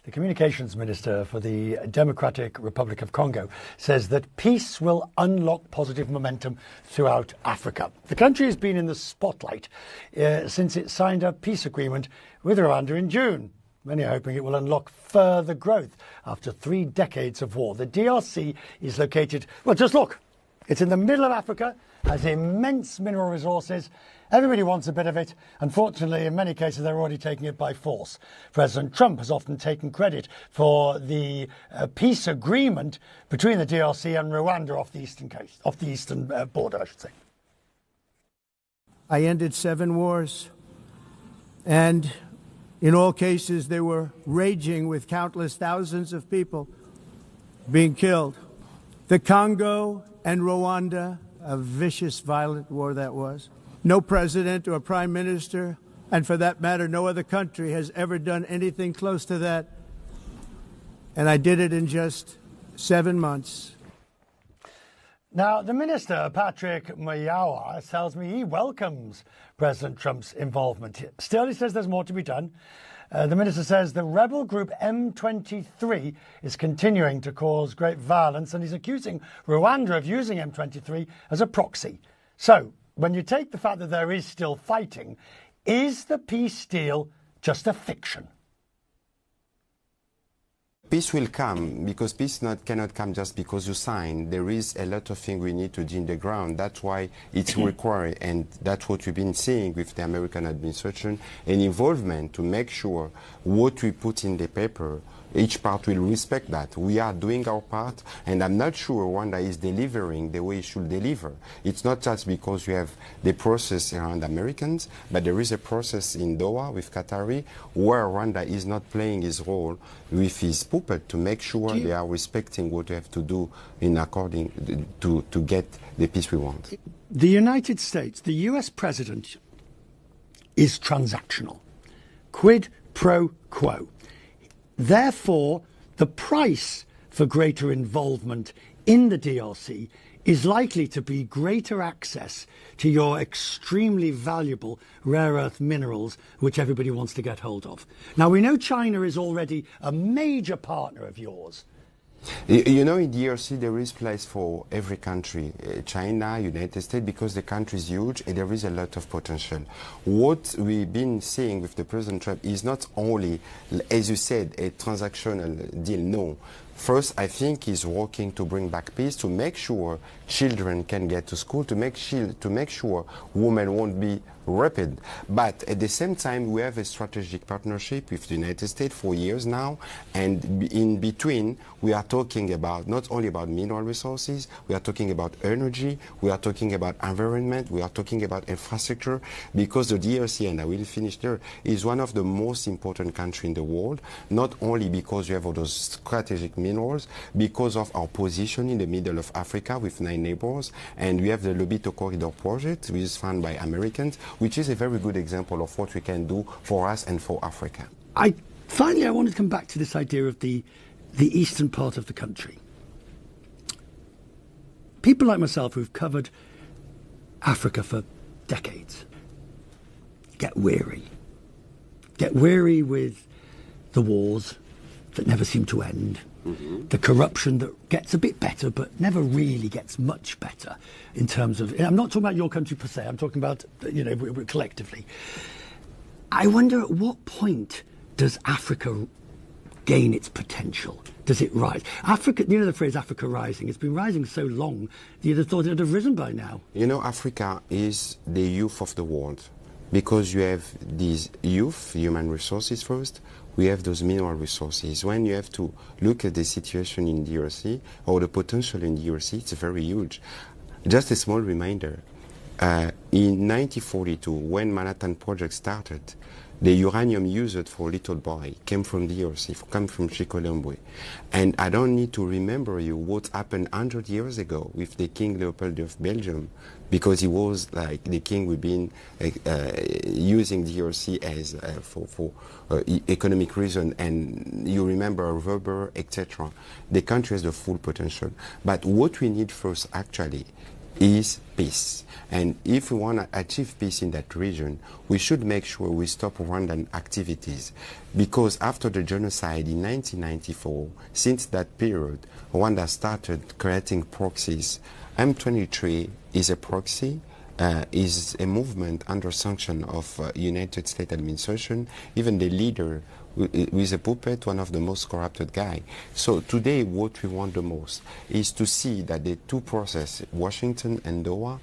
The communications minister for the Democratic Republic of Congo says that peace will unlock positive momentum throughout Africa. The country has been in the spotlight since it signed a peace agreement with Rwanda in June. Many are hoping it will unlock further growth after 3 decades of war. The DRC is located, well, just look, it's in the middle of Africa, has immense mineral resources. Everybody wants a bit of it. Unfortunately, in many cases, they're already taking it by force. President Trump has often taken credit for the peace agreement between the DRC and Rwanda off the eastern border, I should say. I ended 7 wars, and in all cases, they were raging with countless thousands of people being killed. The Congo and Rwanda, a vicious, violent war that was. No president or prime minister, and for that matter, no other country has ever done anything close to that. And I did it in just 7 months. Now, the minister, Patrick Muyaya, tells me he welcomes President Trump's involvement. Still, he says there's more to be done. The minister says the rebel group M23 is continuing to cause great violence, and he's accusing Rwanda of using M23 as a proxy. So, when you take the fact that there is still fighting, is the peace deal just a fiction? Peace will come, because peace cannot come just because you sign. There is a lot of things we need to do in the ground. That's why it's required, and that's what we've been seeing with the American administration, an involvement to make sure what we put in the paper, each part will respect that. We are doing our part, and I'm not sure Rwanda is delivering the way it should deliver. It's not just because you have the process around Americans, but there is a process in Doha with Qatari where Rwanda is not playing his role with his puppet to make sure they are respecting what we have to do in according to get the peace we want. The United States, the US president, is transactional. Quid pro quo. Therefore, the price for greater involvement in the DRC is likely to be greater access to your extremely valuable rare earth minerals, which everybody wants to get hold of. Now, we know China is already a major partner of yours. You know, in DRC there is place for every country, China, United States, because the country is huge and there is a lot of potential. What we've been seeing with the President Trump is not only, as you said, a transactional deal, no. First, I think he's working to bring back peace, to make sure children can get to school, to make sure women won't be raped. But at the same time, we have a strategic partnership with the United States for years now, and in between, we are talking about not only about mineral resources, we are talking about energy, we are talking about environment, we are talking about infrastructure, because the DRC, and I will finish there, is one of the most important countries in the world, not only because we have all those strategic minerals, because of our position in the middle of Africa with 9 neighbors, and we have the Lobito Corridor project, which is funded by Americans, which is a very good example of what we can do for us and for Africa. Finally, I wanted to come back to this idea of the eastern part of the country. People like myself who've covered Africa for decades get weary. Get weary with the wars that never seem to end. The corruption that gets a bit better but never really gets much better in terms of, I'm not talking about your country per se, I'm talking about, collectively. I wonder at what point does Africa gain its potential? Does it rise? Africa, the phrase Africa rising, it's been rising so long, you'd have thought it would have risen by now. You know, Africa is the youth of the world, because you have these youth, human resources first, we have those mineral resources. When you have to look at the situation in DRC, or the potential in DRC, it's very huge. Just a small reminder, in 1942, when Manhattan Project started, the uranium used for Little Boy came from DRC, came from Chikolembe. And I don't need to remember you what happened 100 years ago with the King Leopold of Belgium, because he was like the king we've been using DRC as for economic reason, and you remember Weber, etc. The country has the full potential. But what we need first, actually, is peace. And if we want to achieve peace in that region, we should make sure we stop Rwandan activities. Because after the genocide in 1994, since that period, Rwanda started creating proxies. M23 is a proxy, is a movement under sanction of United States administration. Even the leader with a puppet, one of the most corrupted guy. So today what we want the most is to see that the two processes, Washington and Doha,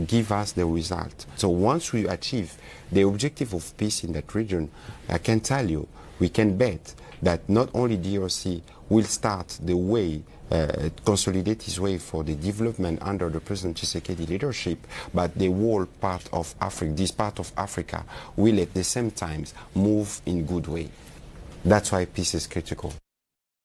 give us the result. So once we achieve the objective of peace in that region, I can tell you, we can bet that not only DRC will start the way, consolidate his way for the development under the President Tshisekedi leadership, but the whole part of Africa, this part of Africa, will at the same time move in good way. That's why peace is critical.